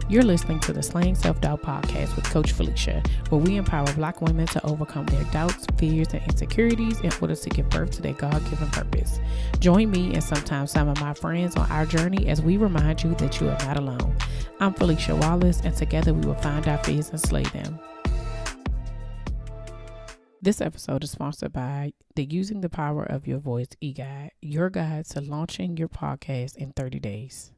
You're listening to the Slaying Self-Doubt podcast with Coach Felicia, where we empower Black women to overcome their doubts, fears, and insecurities in order to give birth to their God-given purpose. Join me and sometimes some of my friends on our journey as we remind you that you are not alone. I'm Felicia Wallace, and together we will find our fears and slay them. This episode is sponsored by the Using the Power of Your Voice eGuide, your guide to launching your podcast in 30 days.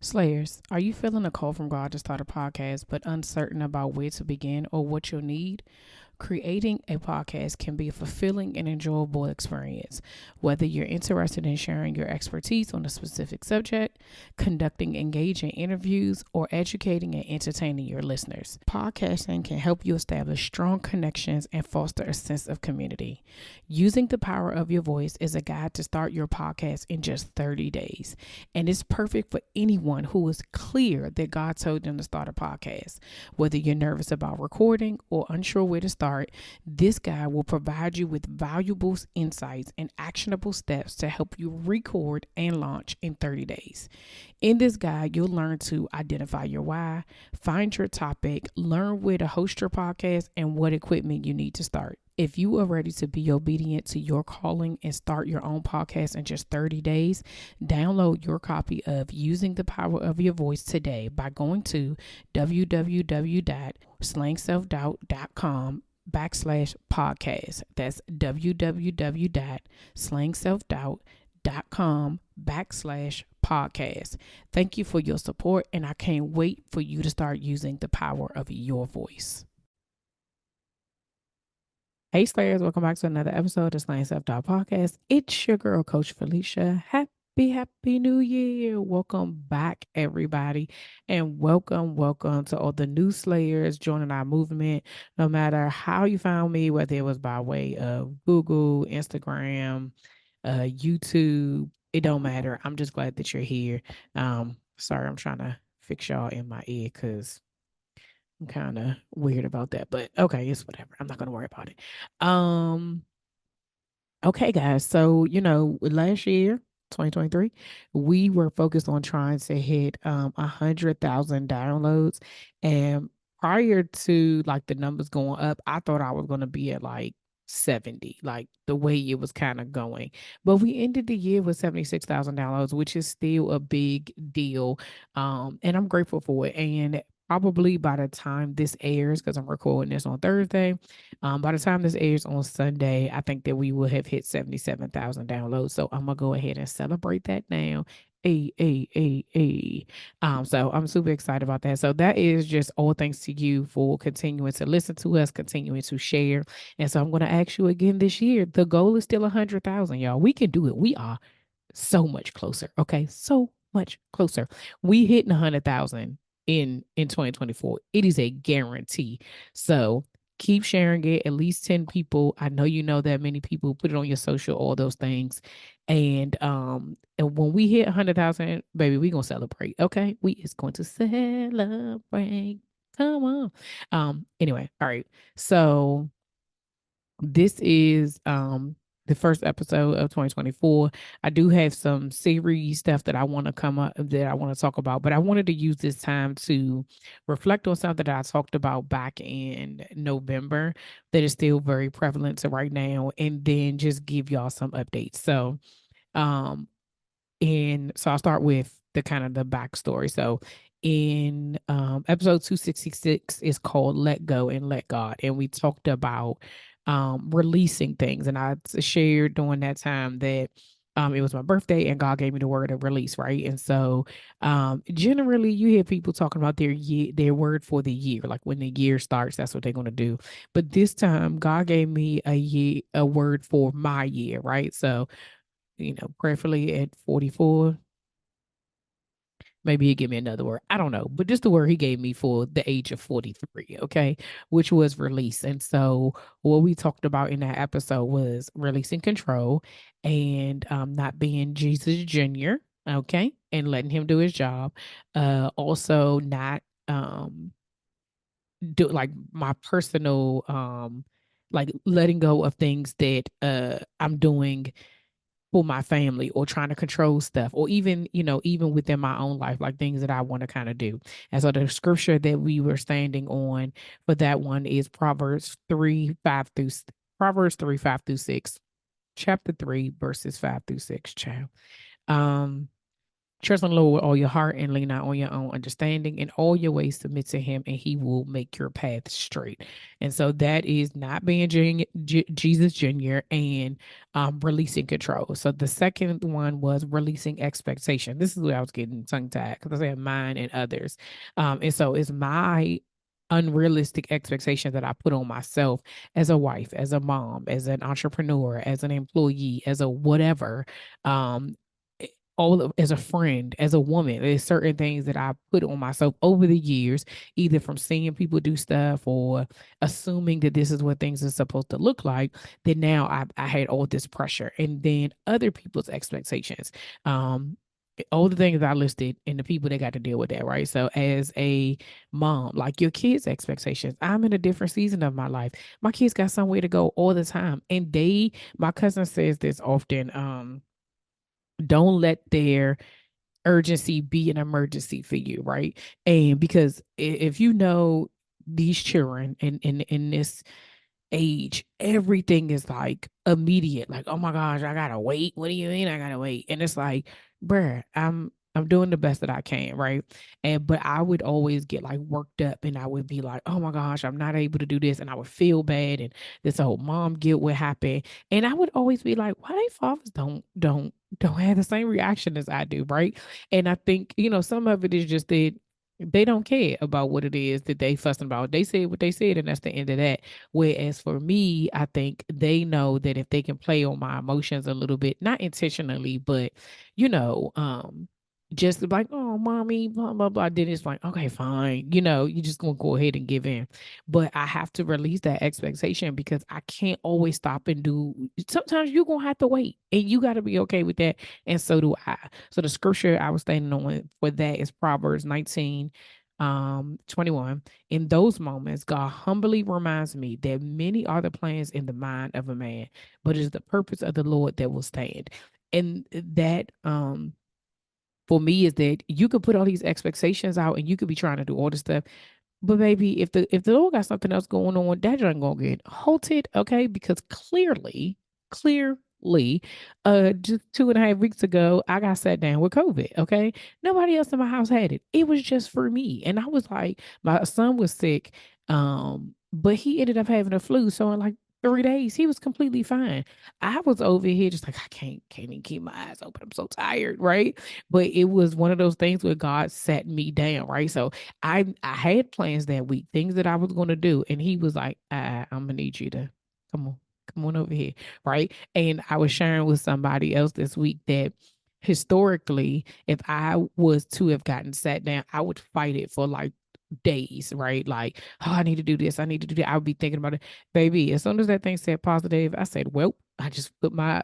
Slayers, are you feeling a call from God to start a podcast but uncertain about where to begin or what you'll need? Creating a podcast can be a fulfilling and enjoyable experience. Whether you're interested in sharing your expertise on a specific subject, conducting engaging interviews, or educating and entertaining your listeners, podcasting can help you establish strong connections and foster a sense of community. Using the Power of Your Voice is a guide to start your podcast in just 30 days, and it's perfect for anyone who is clear that God told them to start a podcast. Whether you're nervous about recording or unsure where to start, this guide will provide you with valuable insights and actionable steps to help you record and launch in 30 days. In this guide, you'll learn to identify your why, find your topic, learn where to host your podcast, and what equipment you need to start. If you are ready to be obedient to your calling and start your own podcast in just 30 days, download your copy of Using the Power of Your Voice today by going to www.slangselfdoubt.com/podcast. That's www.slangselfdoubt.com/podcast. Thank you for your support, and I can't wait for you to start using the power of your voice. Hey Slayers, welcome back to another episode of Slaying Self-Doubt Podcast. It's your girl, Coach Felicia. Happy New Year. Welcome back, everybody. And welcome to all the new Slayers joining our movement. No matter how you found me, whether it was by way of Google, Instagram, YouTube, it don't matter. I'm just glad that you're here. Sorry, I'm trying to fix y'all in my ear because I'm kind of weird about that, but okay, it's whatever. I'm not going to worry about it. Okay, guys. So, last year, 2023, we were focused on trying to hit 100,000 downloads. And prior to like the numbers going up, I thought I was going to be at like 70, like the way it was kind of going. But we ended the year with 76,000 downloads, which is still a big deal. And I'm grateful for it. And probably by the time this airs, because I'm recording this on Thursday, by the time this airs on Sunday, I think that we will have hit 77,000 downloads. So I'm gonna go ahead and celebrate that now. So I'm super excited about that. So that is just all thanks to you for continuing to listen to us, continuing to share. And so I'm going to ask you again this year. The goal is still 100,000, y'all. We can do it. We are so much closer. Okay, so much closer. We hitting 100,000 in 2024. It is a guarantee. So keep sharing it. At least 10 people. I know you know that many people. Put it on your social, all those things. And when we hit 100,000, baby, we gonna celebrate. Okay, we is going to celebrate. Come on. Anyway, all right. So this is the first episode of 2024. I do have some series stuff that I want to come up that I want to talk about, but I wanted to use this time to reflect on something that I talked about back in November that is still very prevalent to right now, and then just give y'all some updates. So I'll start with the kind of the backstory. So in episode 266 is called Let Go and Let God. And we talked about releasing things. And I shared during that time that it was my birthday and God gave me the word of release, right? And so generally you hear people talking about their word for the year, like when the year starts, that's what they're going to do. But this time God gave me a word for my year, right? So prayerfully at 44, maybe he'd give me another word. I don't know. But just the word he gave me for the age of 43, okay, which was release. And so what we talked about in that episode was releasing control and not being Jesus Jr., okay, and letting him do his job. Also not do like my personal like letting go of things that I'm doing for my family or trying to control stuff or even, even within my own life, like things that I want to kind of do. And so the scripture that we were standing on for that one is Proverbs 3, 5 through 6, chapter 3, verses 5 through 6, child. Um, Trust in the Lord with all your heart and lean not on your own understanding. In all your ways, submit to Him, and He will make your path straight. And so that is not being Jesus Jr. and releasing control. So the second one was releasing expectation. This is where I was getting tongue tied because I said mine and others. And so it's my unrealistic expectations that I put on myself as a wife, as a mom, as an entrepreneur, as an employee, as a whatever. Um, all of, as a friend, as a woman, there's certain things that I put on myself over the years, either from seeing people do stuff or assuming that this is what things are supposed to look like. That now I had all this pressure, and then other people's expectations. All the things I listed and the people that got to deal with that, right? So as a mom, like your kids' expectations, I'm in a different season of my life. My kids got somewhere to go all the time. And my cousin says this often, don't let their urgency be an emergency for you, right? And because if you know these children in this age, everything is like immediate. Like, oh my gosh, I gotta wait. What do you mean I gotta wait? And it's like, bruh, I'm doing the best that I can, right? And but I would always get like worked up and I would be like, oh my gosh, I'm not able to do this. And I would feel bad and this whole mom guilt would happen. And I would always be like, why they fathers don't have the same reaction as I do, right? And I think, some of it is just that they don't care about what it is that they fussing about. They said what they said, and that's the end of that. Whereas for me, I think they know that if they can play on my emotions a little bit, not intentionally, but you know, um, just like, oh, mommy, blah, blah, blah. Then it's like, okay, fine. You just gonna go ahead and give in. But I have to release that expectation because I can't always stop and do. Sometimes you're gonna have to wait, and you got to be okay with that. And so do I. So the scripture I was standing on for that is Proverbs 19, 21. In those moments, God humbly reminds me that many are the plans in the mind of a man, but it is the purpose of the Lord that will stand. And that for me is that you could put all these expectations out and you could be trying to do all this stuff, but maybe if the Lord got something else going on, that ain't gonna get halted, okay? Because clearly, just 2.5 weeks ago, I got sat down with COVID. Okay, nobody else in my house had it. It was just for me, and I was like, my son was sick, but he ended up having a flu. So in like 3 days, he was completely fine. I was over here just like I can't even keep my eyes open. I'm so tired, right? But it was one of those things where God sat me down, right? So I had plans that week, things that I was going to do, and he was like, I'm gonna need you to come on, come on over here, right?" And I was sharing with somebody else this week that historically, if I was to have gotten sat down, I would fight it for like days, right? Like, oh, I need to do this, I need to do that. I would be thinking about it, baby. As soon as that thing said positive, I said, well, I just put my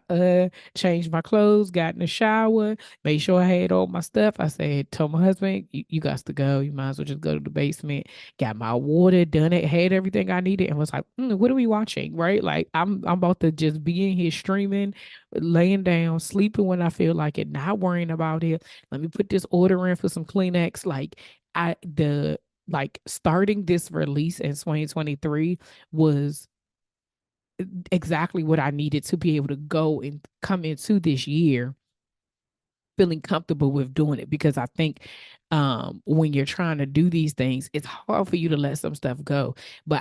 changed my clothes, got in the shower, made sure I had all my stuff. I said, told my husband, you got to go. You might as well just go to the basement. Got my water, done it, had everything I needed, and was like, what are we watching? Right? Like I'm about to just be in here streaming, laying down, sleeping when I feel like it, not worrying about it. Let me put this order in for some Kleenex. Like I the like starting this release in 2023 was exactly what I needed to be able to go and come into this year feeling comfortable with doing it, because I think when you're trying to do these things, it's hard for you to let some stuff go. But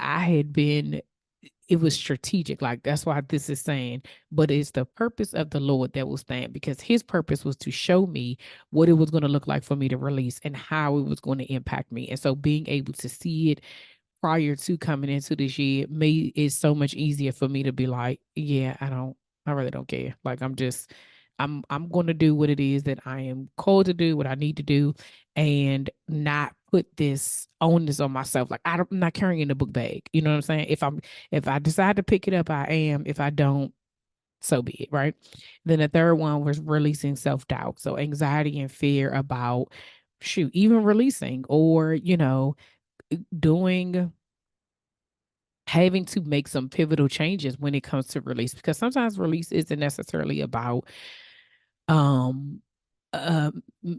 it was strategic. Like that's why this is saying, but it's the purpose of the Lord that will stand, because his purpose was to show me what it was going to look like for me to release and how it was going to impact me. And so being able to see it prior to coming into this year made it so much easier for me to be like, yeah, I really don't care. Like I'm going to do what it is that I am called to do, what I need to do, and not put this onus on myself. Like I'm not carrying the book bag. You know what I'm saying? If I decide to pick it up, I am. If I don't, so be it, right? Then the third one was releasing self-doubt. So anxiety and fear about even releasing or, doing having to make some pivotal changes when it comes to release, because sometimes release isn't necessarily about um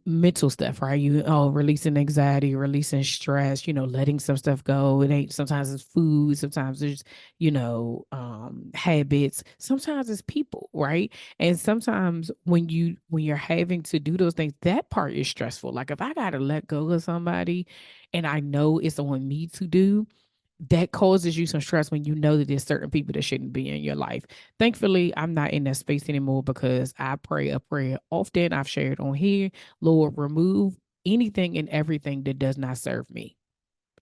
mental stuff, right? Releasing anxiety, releasing stress, letting some stuff go. It ain't, sometimes it's food, sometimes there's, habits, sometimes it's people, right? And sometimes when you're having to do those things, that part is stressful. Like if I gotta let go of somebody and I know it's on me to do, that causes you some stress when you know that there's certain people that shouldn't be in your life. Thankfully, I'm not in that space anymore because I pray a prayer often. I've shared on here, Lord, remove anything and everything that does not serve me.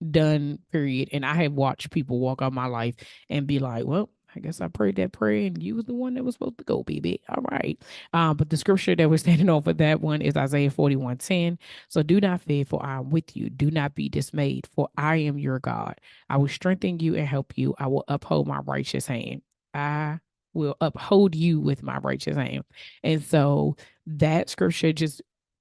Done, period. And I have watched people walk out my life and be like, well, I guess I prayed that prayer and you was the one that was supposed to go, baby. All right. But the scripture that we're standing on for that one is Isaiah 41:10. So do not fear, for I am with you. Do not be dismayed, for I am your God. I will strengthen you and help you. I will uphold my righteous hand. I will uphold you with my righteous hand. And so that scripture just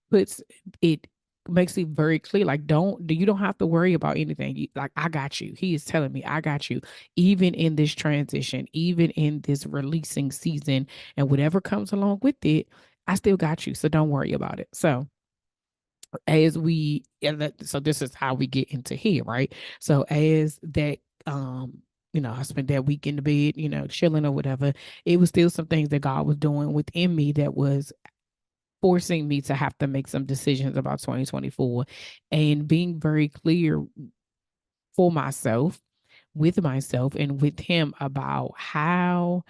puts it, makes it very clear, like, you don't have to worry about anything. Like, I got you. He is telling me I got you, even in this transition, even in this releasing season, and whatever comes along with it, I still got you, so don't worry about it. So so this is how we get into here, right? So as that, I spent that week in the bed, chilling or whatever, it was still some things that God was doing within me that was forcing me to have to make some decisions about 2024, and being very clear for myself, with myself and with him, about how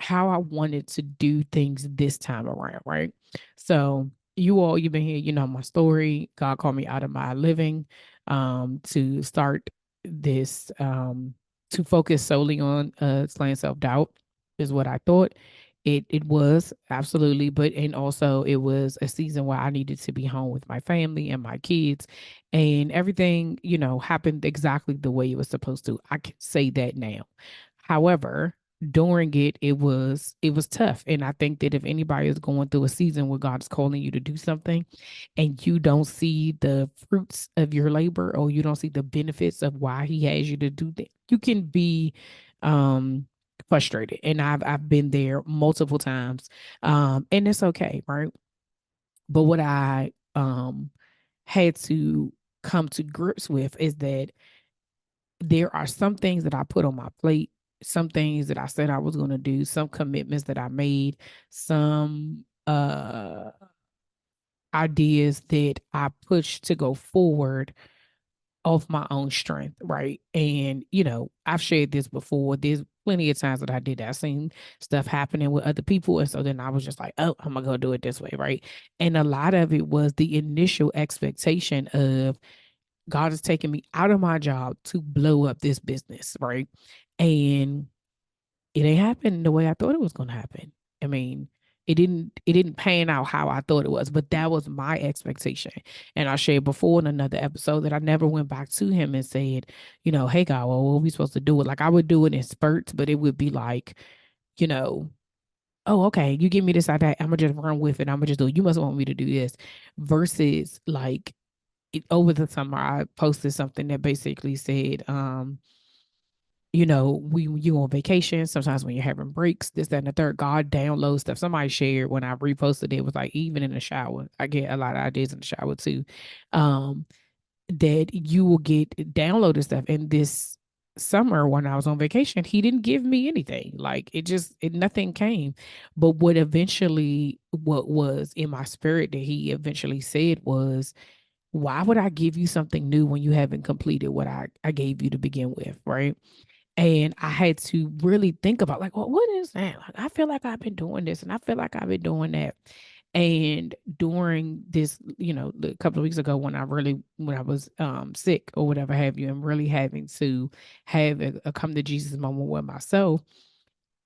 I wanted to do things this time around, right? So you've been here, my story. God called me out of my living, to start this, to focus solely on slaying self-doubt, is what I thought. It was absolutely, but and also it was a season where I needed to be home with my family and my kids, and everything, happened exactly the way it was supposed to. I can say that now. However, during it was tough, and I think that if anybody is going through a season where God's calling you to do something and you don't see the fruits of your labor, or you don't see the benefits of why he has you to do that, you can be um frustrated. And I've been there multiple times, and it's okay, right? But what I had to come to grips with is that there are some things that I put on my plate, some things that I said I was going to do, some commitments that I made, some ideas that I pushed to go forward of my own strength, right? And I've shared this before. There's plenty of times that I did that. I seen stuff happening with other people, and so then I was just like, oh, I'm gonna go do it this way, right? And a lot of it was the initial expectation of God is taking me out of my job to blow up this business, right? And it ain't happened the way I thought it was gonna happen. I mean, it didn't pan out how I thought it was, but that was my expectation. And I shared before in another episode that I never went back to him and said, hey God, well, what are we supposed to do it? Like, I would do it in spurts, but it would be like, you know, oh, okay, you give me this idea, I'm gonna just run with it. I'm gonna just do it. You must want me to do this. Versus like, over the summer, I posted something that basically said, when you on vacation, sometimes when you're having breaks, this, that, and the third, God downloads stuff. Somebody shared when I reposted it, was like, even in the shower, I get a lot of ideas in the shower too. Um, that you will get downloaded stuff. And this summer when I was on vacation, he didn't give me anything. Like, nothing came. But what was in my spirit that he eventually said was, why would I give you something new when you haven't completed what I gave you to begin with, right? And I had to really think about, like, well, what is that? Like, I feel like I've been doing this and I feel like I've been doing that. And during this, a couple of weeks ago, when I was sick or whatever have you, and really having to have a come to Jesus moment with myself,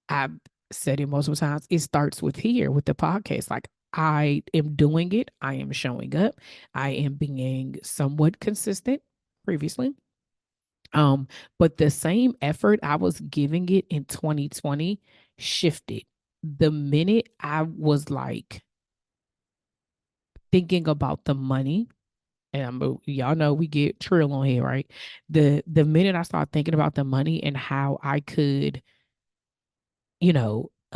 I said it multiple times. It starts with here with the podcast. Like, I am doing it. I am showing up. I am being somewhat consistent previously. Um, but the same effort I was giving it in 2020 shifted. The minute I was like thinking about the money and y'all know we get trill on here, right? The minute I start thinking about the money and how I could,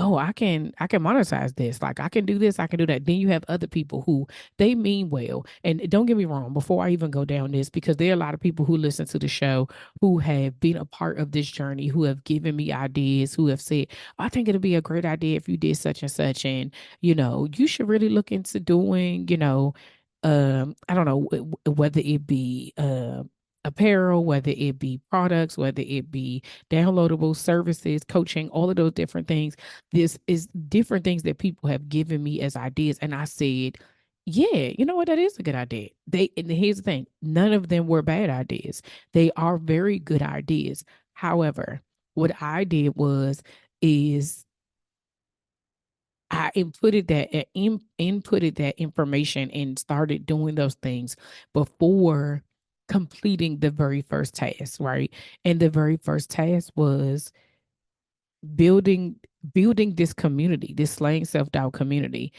oh, I can monetize this. Like I can do this, I can do that. Then you have other people who they mean well. And don't get me wrong, before I even go down this, because there are a lot of people who listen to the show who have been a part of this journey, who have given me ideas, who have said, I think it'd be a great idea if you did such and such. And, you should really look into doing, I don't know whether it be apparel, whether it be products, whether it be downloadable services, coaching, all of those different things. This is different things that people have given me as ideas. And I said, yeah, you know what? That is a good idea. And here's the thing, none of them were bad ideas. They are very good ideas. However, what I did is I inputted that information and started doing those things before completing the very first task, right? And the very first task was building building this community, this slaying self-doubt community,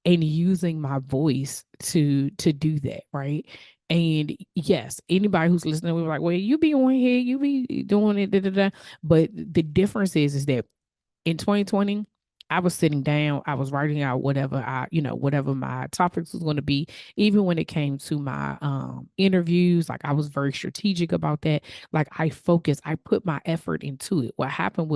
and using my voice to do that, right? And yes, anybody who's listening will be like, well, you be on here, you be doing it, da, da, da. But the difference is that in 2020, I was sitting down, I was writing out whatever my topics was going to be. Even when it came to my interviews, like I was very strategic about that. Like I focused, I put my effort into it. What happened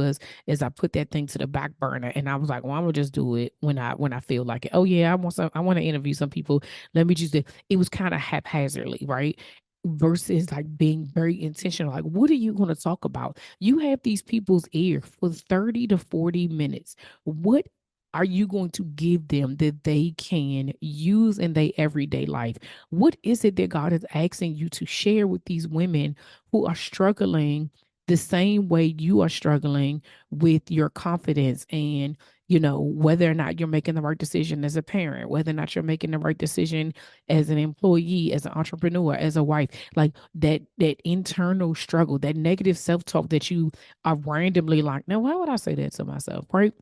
is I put that thing to the back burner and I was like, well, I'm gonna just do it when I feel like it. Oh yeah, I want to interview some people. Let me just do it was kind of haphazardly, right? Versus like being very intentional. Like, what are you going to talk about? You have these people's ear for 30 to 40 minutes. What are you going to give them that they can use in their everyday life? What is it that God is asking you to share with these women who are struggling the same way you are struggling with your confidence and whether or not you're making the right decision as a parent, whether or not you're making the right decision as an employee, as an entrepreneur, as a wife, like that internal struggle, that negative self-talk that you are randomly like, now why would I say that to myself? Right?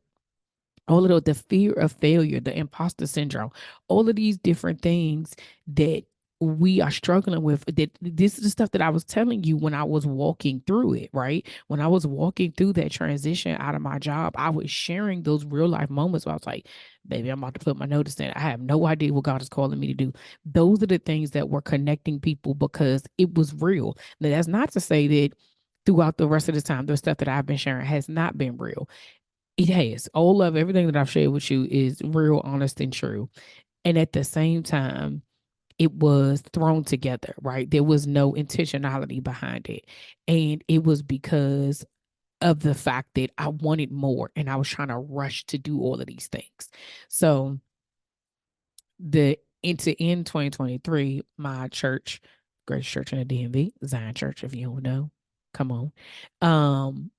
All of the fear of failure, the imposter syndrome, all of these different things that we are struggling with. That this is the stuff that I was telling you when I was walking through it, right? When I was walking through that transition out of my job, I was sharing those real life moments where I was like, baby, I'm about to put my notice in. I have no idea what God is calling me to do. Those are the things that were connecting people because it was real. Now, that's not to say that throughout the rest of the time, the stuff that I've been sharing has not been real. It has. All of everything that I've shared with you is real, honest, and true. And at the same time, it was thrown together, right? There was no intentionality behind it. And it was because of the fact that I wanted more and I was trying to rush to do all of these things. So the into in 2023, my church, greatest church in the DMV, Zion Church, if you don't know, come on. Um,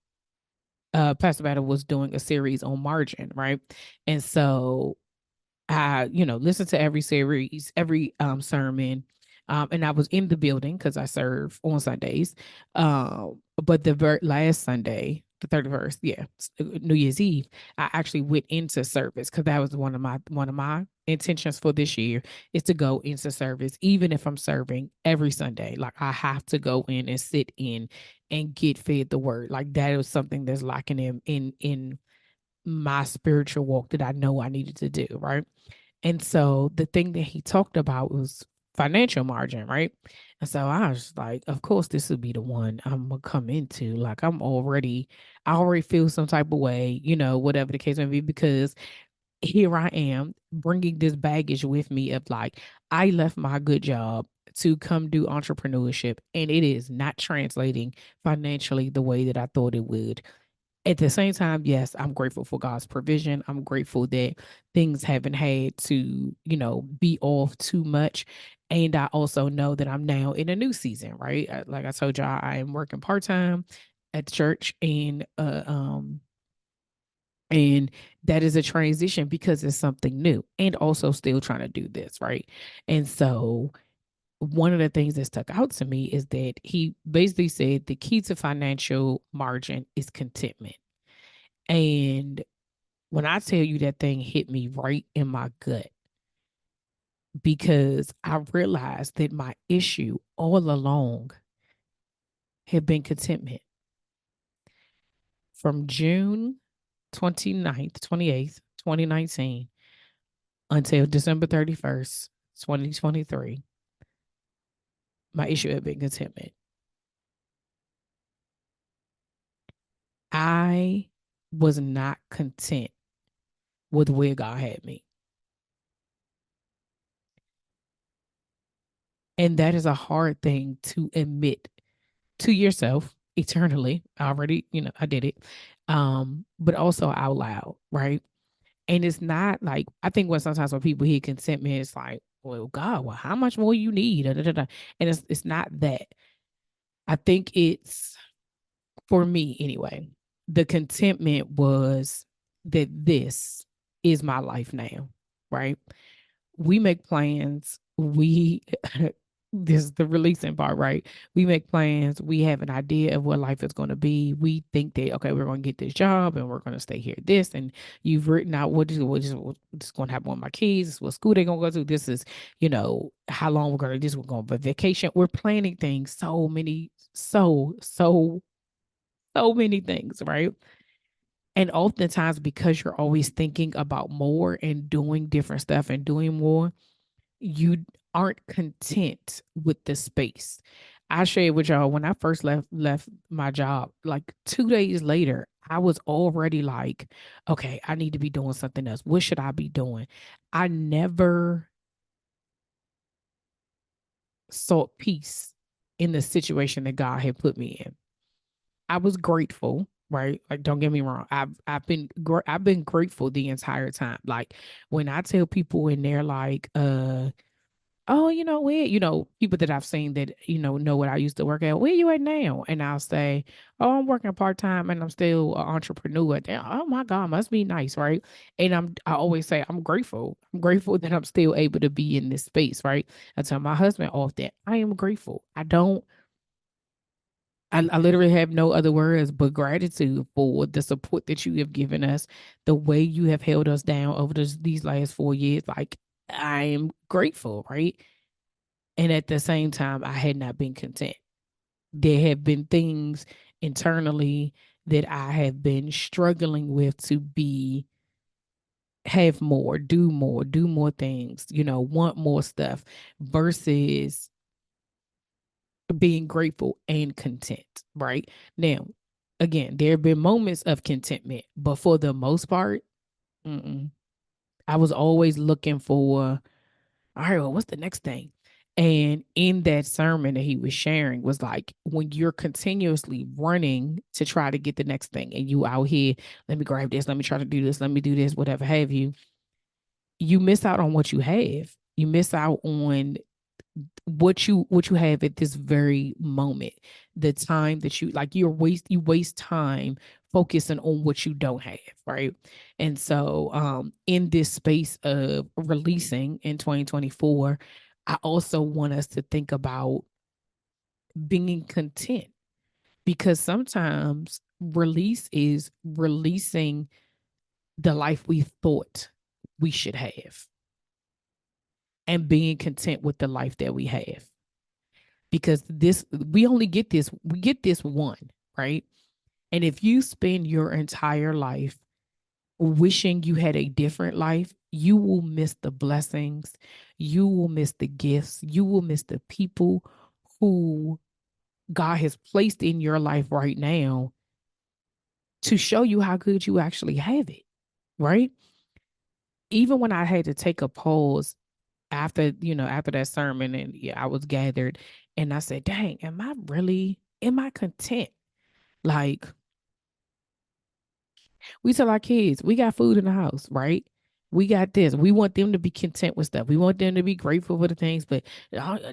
Pastor Battle was doing a series on margin, right? And so I, listened to every series, every sermon. And I was in the building because I serve on Sundays. But the last Sunday, the 31st, yeah, New Year's Eve, I actually went into service because that was one of my intentions for this year is to go into service, even if I'm serving every Sunday. Like I have to go in and sit in and get fed the word. Like that was something that's lacking in my spiritual walk that I know I needed to do, right? And so the thing that he talked about was financial margin, right? And so I was like, of course, this would be the one I'm gonna come into. Like I already feel some type of way, whatever the case may be, because here I am bringing this baggage with me of like, I left my good job to come do entrepreneurship and it is not translating financially the way that I thought it would. At the same time, yes, I'm grateful for God's provision. I'm grateful that things haven't had to, be off too much. And I also know that I'm now in a new season, right? Like I told y'all, I am working part time at the church, and that is a transition because it's something new, and also still trying to do this, right? And so one of the things that stuck out to me is that he basically said the key to financial margin is contentment. And when I tell you that thing hit me right in my gut, because I realized that my issue all along had been contentment. From June 28th, 2019 until December 31st, 2023, my issue had been contentment. I was not content with where God had me. And that is a hard thing to admit to yourself eternally. I already, I did it. But also out loud, right? And it's not like I think sometimes when people hear contentment, it's like, well, God, well, how much more you need? Da, da, da, da. And it's not that. I think it's for me anyway. The contentment was that this is my life now, right? We make plans. We this is the releasing part, right? We make plans. We have an idea of what life is going to be. We think that okay, we're going to get this job and we're going to stay here. This and you've written out what's going to happen with my kids. This is what school they're going to go to. This is how long we're going to this. We're going on vacation. We're planning things. So many things, right? And oftentimes because you're always thinking about more and doing different stuff and doing more, you aren't content with the space. I shared with y'all when I first left my job, like 2 days later, I was already like, okay, I need to be doing something else. What should I be doing? I never sought peace in the situation that God had put me in. I was grateful, right? Like, don't get me wrong. I've been grateful the entire time. Like when I tell people and they're like, oh, where, people that I've seen that, know what I used to work at, where you at now? And I'll say, oh, I'm working part-time and I'm still an entrepreneur. Oh my God, must be nice, right? And I always say, I'm grateful. I'm grateful that I'm still able to be in this space, right? I tell my husband often, I am grateful. I literally have no other words but gratitude for the support that you have given us, the way you have held us down over these last 4 years. Like, I am grateful, right? And at the same time, I had not been content. There have been things internally that I have been struggling with to have more, do more things, want more stuff versus being grateful and content, right? Now, again, there have been moments of contentment, but for the most part, mm-mm. I was always looking for, all right, well, what's the next thing? And in that sermon that he was sharing was like, when you're continuously running to try to get the next thing and you out here, let me grab this, let me try to do this, let me do this, whatever have you, you miss out on what you have. You miss out on what you have at this very moment, the time that you waste time focusing on what you don't have, right? And so in this space of releasing in 2024, I also want us to think about being content, because sometimes release is releasing the life we thought we should have and being content with the life that we have, because this we get this one, right? And if you spend your entire life wishing you had a different life, you will miss the blessings, you will miss the gifts, you will miss the people who God has placed in your life right now to show you how good you actually have it, right? Even when I had to take a pause after that sermon, and yeah, I was gathered and I said, dang, am I content? Like, we tell our kids, we got food in the house, right? We got this. We want them to be content with stuff. We want them to be grateful for the things, but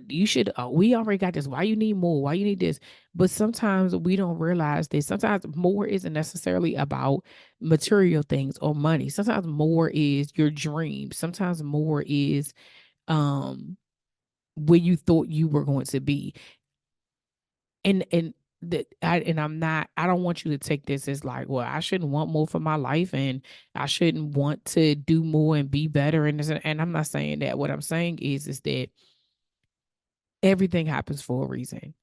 you should, we already got this. Why you need more? Why you need this? But sometimes we don't realize that sometimes more isn't necessarily about material things or money. Sometimes more is your dream. Sometimes more is um where you thought you were going to be. And I don't want you to take this as like, well, I shouldn't want more for my life and I shouldn't want to do more and be better. And I'm not saying that. What I'm saying is that everything happens for a reason.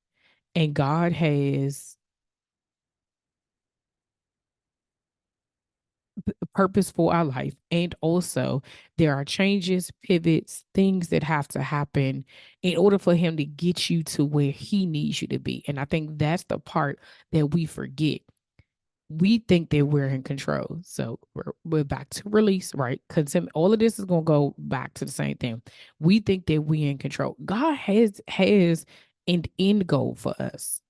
And God has purpose for our life. And also, there are changes, pivots, things that have to happen in order for Him to get you to where He needs you to be. And I think that's the part that we forget. We think that we're in control. So we're back to release, right? Because all of this is going to go back to the same thing. We think that we're in control. God has an end goal for us.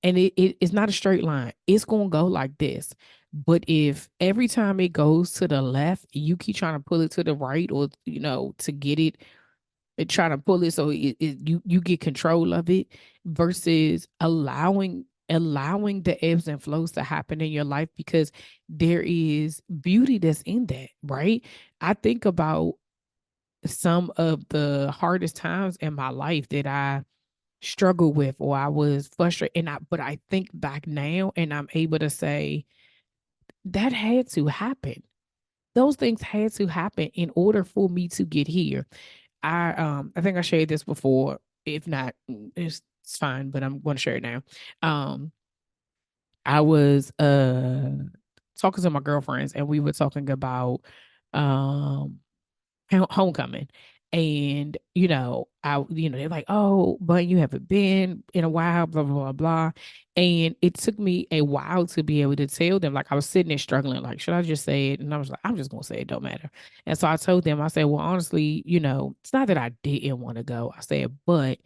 And it's not a straight line. It's gonna go like this. But if every time it goes to the left, you keep trying to pull it to the right, or to get it, and trying to pull it so you get control of it, versus allowing the ebbs and flows to happen in your life, because there is beauty that's in that, right? I think about some of the hardest times in my life that I struggled with, or I was frustrated, but I think back now and I'm able to say that had to happen. Those things had to happen in order for me to get here. I think I shared this before. If not, it's fine, but I'm going to share it now. Um I was talking to my girlfriends, and we were talking about um homecoming. And they're like, oh, but you haven't been in a while, blah blah blah blah. And it took me a while to be able to tell them. Like, I was sitting there struggling, like, should I just say it? And I was like, I'm just gonna say it, don't matter. And so I told them, I said, well, honestly, it's not that I didn't want to go. I said, but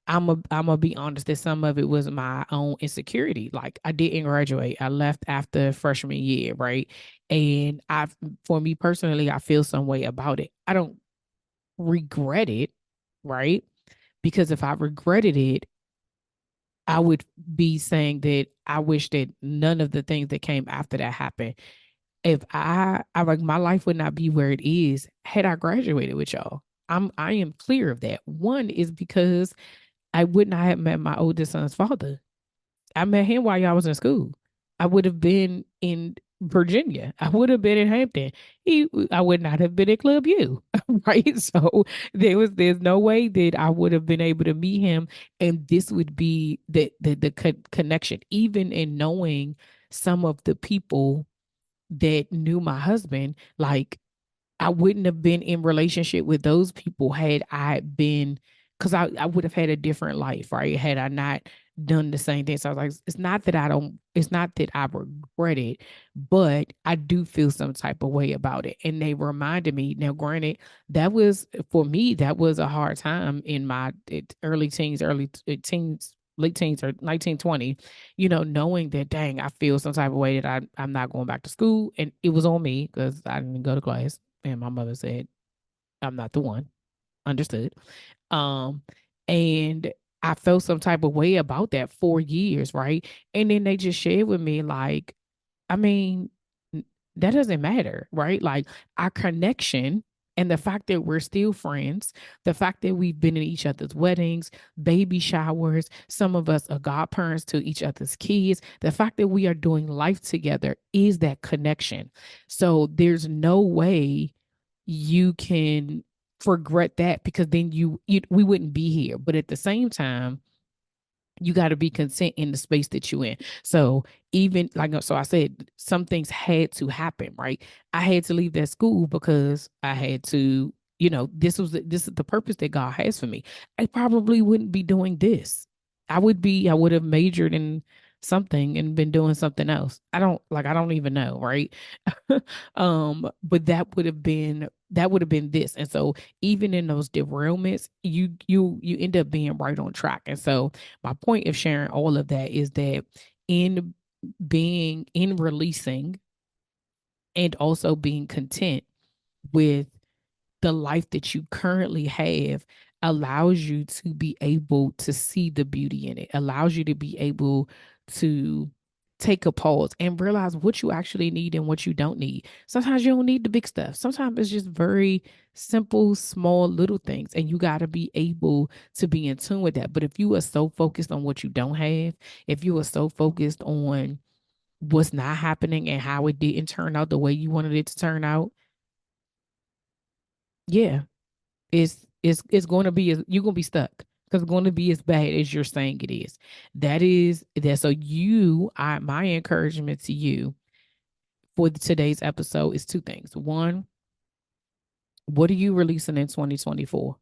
I'm gonna be honest that some of it was my own insecurity. Like, I didn't graduate. I left after freshman year, right? And for me personally, I feel some way about it. I don't regret it, right? Because if I regretted it, I would be saying that I wish that none of the things that came after that happened. If I like, my life would not be where it is had I graduated with y'all. I am clear of that. One is because I would not have met my oldest son's father. I met him while y'all was in school. I would have been in Virginia. I would have been in Hampton. I would not have been at Club U, right? So there's no way that I would have been able to meet him, and this would be the connection. Even in knowing some of the people that knew my husband, like, I wouldn't have been in relationship with those people had I been, because I would have had a different life, right? Had I not done the same thing. So I was like, it's not that I regret it, but I do feel some type of way about it. And they reminded me, now granted, that was, for me, that was a hard time in my early teens, late teens or 1920, knowing that, dang, I feel some type of way that I'm not going back to school. And it was on me because I didn't go to class. And my mother said, I'm not the one. Understood. Um, and I felt some type of way about that for years, right? And then they just shared with me, like, I mean, that doesn't matter, right? Like, our connection and the fact that we're still friends, the fact that we've been in each other's weddings, baby showers, some of us are godparents to each other's kids, the fact that we are doing life together is that connection. So there's no way you can regret that, because then we wouldn't be here. But at the same time, you got to be content in the space that you're in. So even like, so I said, some things had to happen, right? I had to leave that school because I had to, this is the purpose that God has for me. I probably wouldn't be doing this. I would have majored in something and been doing something else. I don't even know, right? But that would have been this. And so even in those derailments, you end up being right on track. And so my point of sharing all of that is that in in releasing and also being content with the life that you currently have allows you to be able to see the beauty in it, allows you to be able to take a pause and realize what you actually need and what you don't need. Sometimes you don't need the big stuff. Sometimes it's just very simple, small, little things. And you got to be able to be in tune with that. But if you are so focused on what you don't have, if you are so focused on what's not happening and how it didn't turn out the way you wanted it to turn out, yeah, it's going to be, you're going to be stuck because it's going to be as bad as you're saying it is. That is that. So my encouragement to you for today's episode is two things. One, what are you releasing in 2024?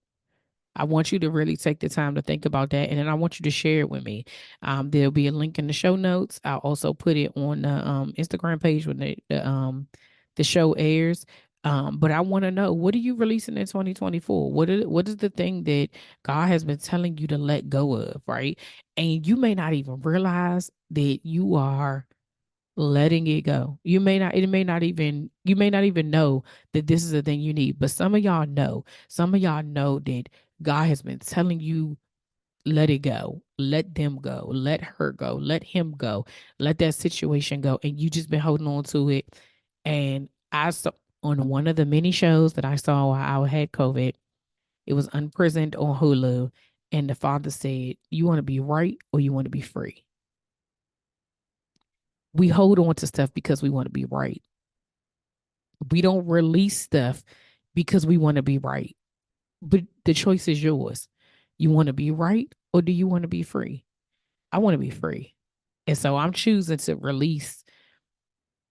I want you to really take the time to think about that. And then I want you to share it with me. There'll be a link in the show notes. I'll also put it on the Instagram page when the show airs. But I want to know, what are you releasing in 2024? What is the thing that God has been telling you to let go of, right? And you may not even realize that you are letting it go. You may not even know that this is the thing you need, but some of y'all know. Some of y'all know that God has been telling you, let it go, let them go, let her go, let him go, let that situation go. And you just been holding on to it. And I saw on one of the many shows that I saw while I had COVID, it was Unprisoned on Hulu. And the father said, you want to be right or you want to be free? We hold on to stuff because we want to be right. We don't release stuff because we want to be right. But the choice is yours. You want to be right or do you want to be free? I want to be free. And so I'm choosing to release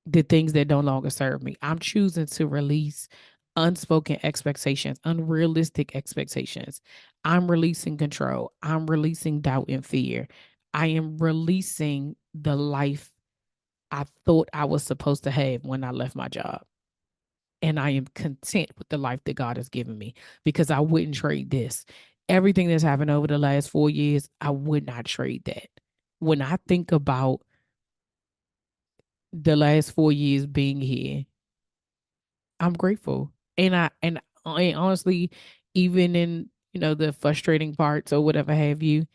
the things that no longer serve me. I'm choosing to release unspoken expectations, unrealistic expectations. I'm releasing control. I'm releasing doubt and fear. I am releasing the life I thought I was supposed to have when I left my job. And I am content with the life that God has given me because I wouldn't trade this. Everything that's happened over the last 4 years, I would not trade that. When I think about the last 4 years being here, I'm grateful. And honestly, even in, the frustrating parts or whatever have you,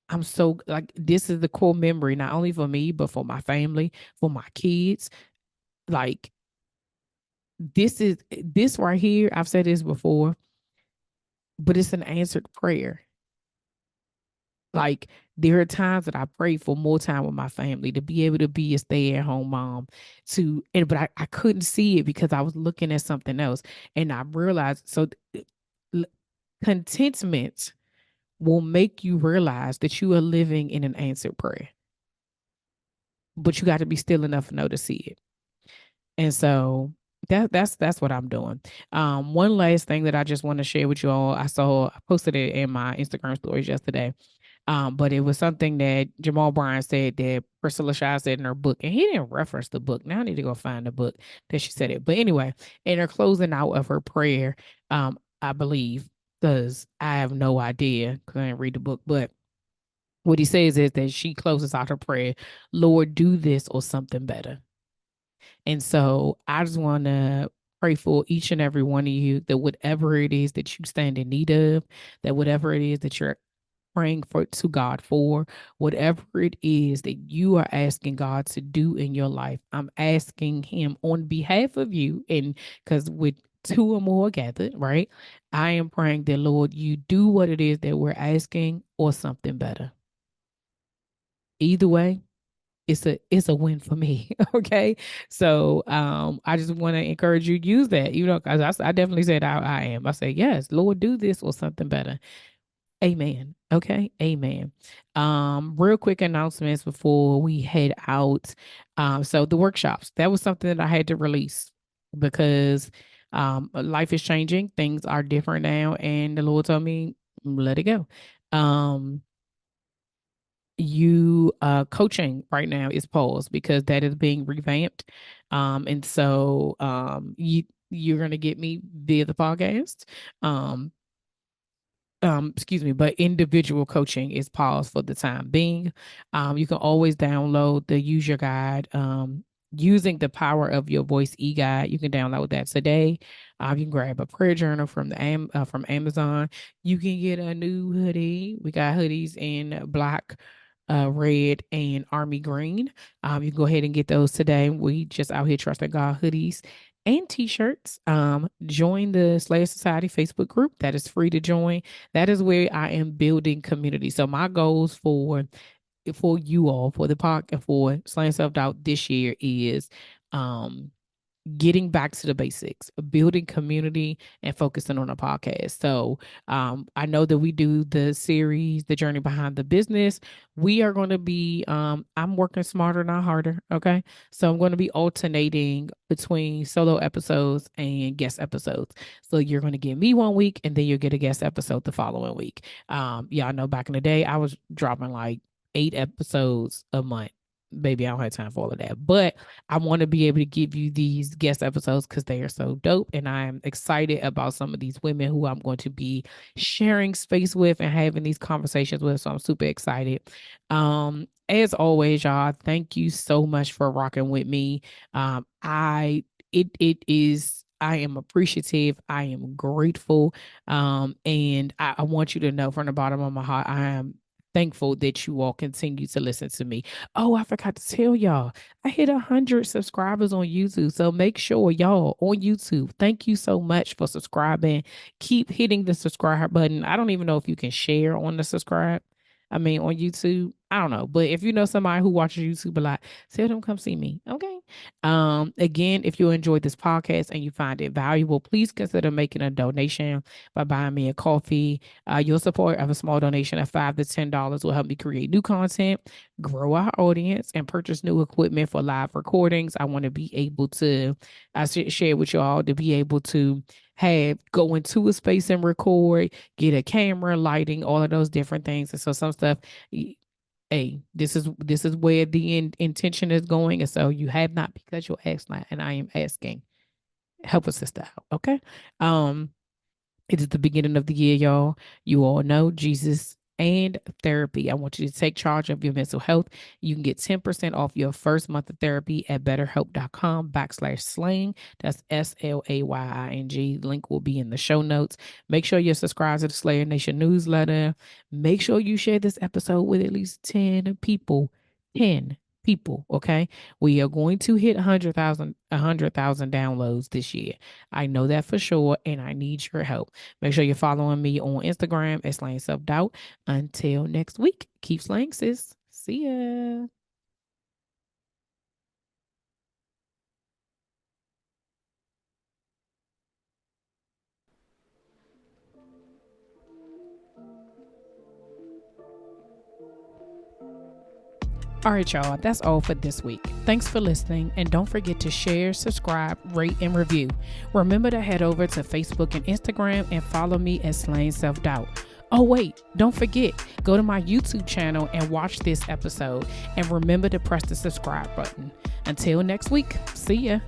I'm so like, this is the core memory, not only for me, but for my family, for my kids. Like, this right here, I've said this before, but it's an answered prayer. Like, there are times that I pray for more time with my family, to be able to be a stay-at-home mom, but I couldn't see it because I was looking at something else. And I realized, so contentment will make you realize that you are living in an answered prayer, but you got to be still enough to know to see it. And so that's what I'm doing. One last thing that I just want to share with you all. I posted it in my Instagram stories yesterday. But it was something that Jamal Bryan said that Priscilla Shaw said in her book, and he didn't reference the book. Now I need to go find the book that she said it. But anyway, in her closing out of her prayer, I believe, because I have no idea because I didn't read the book, but what he says is that she closes out her prayer, Lord, do this or something better. And so I just want to pray for each and every one of you that whatever it is that you stand in need of, that whatever it is that you're praying for to God for, whatever it is that you are asking God to do in your life, I'm asking him on behalf of you. And because with two or more gathered, right? I am praying that, Lord, you do what it is that we're asking or something better. Either way, it's a win for me. Okay. So I just want to encourage you to use that, because I definitely said I am. I say, yes, Lord, do this or something better. Amen. Okay. Amen. Real quick announcements before we head out. So the workshops, that was something that I had to release because life is changing. Things are different now. And the Lord told me, let it go. You coaching right now is paused because that is being revamped. And so you're gonna get me via the podcast. Um, excuse me, but individual coaching is paused for the time being. You can always download the Use Your Guide, using the power of your voice eGuide. You can download that today. You can grab a prayer journal from Amazon. You can get a new hoodie. We got hoodies in black, red and army green. You can go ahead and get those today. We just out here trusting God hoodies and t-shirts. Join the Slayer Society Facebook group. That is free to join. That is where I am building community. So my goals for you all, for the podcast, for Slaying Self-Doubt this year is um getting back to the basics, building community and focusing on a podcast. So I know that we do the series, The Journey Behind the Business. We are going to be, I'm working smarter, not harder. Okay. So I'm going to be alternating between solo episodes and guest episodes. So you're going to get me one week and then you'll get a guest episode the following week. Yeah, I know back in the day, I was dropping like 8 episodes a month. Baby, I don't have time for all of that. But I want to be able to give you these guest episodes because they are so dope. And I'm excited about some of these women who I'm going to be sharing space with and having these conversations with. So I'm super excited. As always, y'all, thank you so much for rocking with me. I am appreciative. I am grateful. And I want you to know from the bottom of my heart, I am thankful that you all continue to listen to me. Oh, I forgot to tell y'all, I hit 100 subscribers on YouTube. So make sure y'all on YouTube, thank you so much for subscribing. Keep hitting the subscribe button. I don't even know if you can share on the subscribe. I mean, on YouTube, I don't know. But if you know somebody who watches YouTube a lot, tell them come see me. Okay. Again, if you enjoyed this podcast and you find it valuable, please consider making a donation by buying me a coffee. Your support of a small donation of $5 to $10 will help me create new content, grow our audience, and purchase new equipment for live recordings. I want to be able to, share with y'all to be able to go into a space and record, get a camera, lighting, all of those different things. And so some stuff, hey, this is where the intention is going. And so you have not because you asked not, and I am asking. Help a sister out, okay? It is the beginning of the year, y'all. You all know Jesus and therapy. I want you to take charge of your mental health. You can get 10% off your first month of therapy at betterhelp.com/slaying. That's SLAYING. Link will be in the show notes. Make sure you're subscribed to the Slayer Nation newsletter. Make sure you share this episode with at least 10 people. 10 people, okay? We are going to hit 100,000 downloads this year. I know that for sure, and I need your help. Make sure you're following me on Instagram at Slaying Self Doubt. Until next week, keep slaying, sis. See ya. All right, y'all, that's all for this week. Thanks for listening, and don't forget to share, subscribe, rate, and review. Remember to head over to Facebook and Instagram and follow me at Slaying Self Doubt. Oh, wait, don't forget, go to my YouTube channel and watch this episode, and remember to press the subscribe button. Until next week, see ya.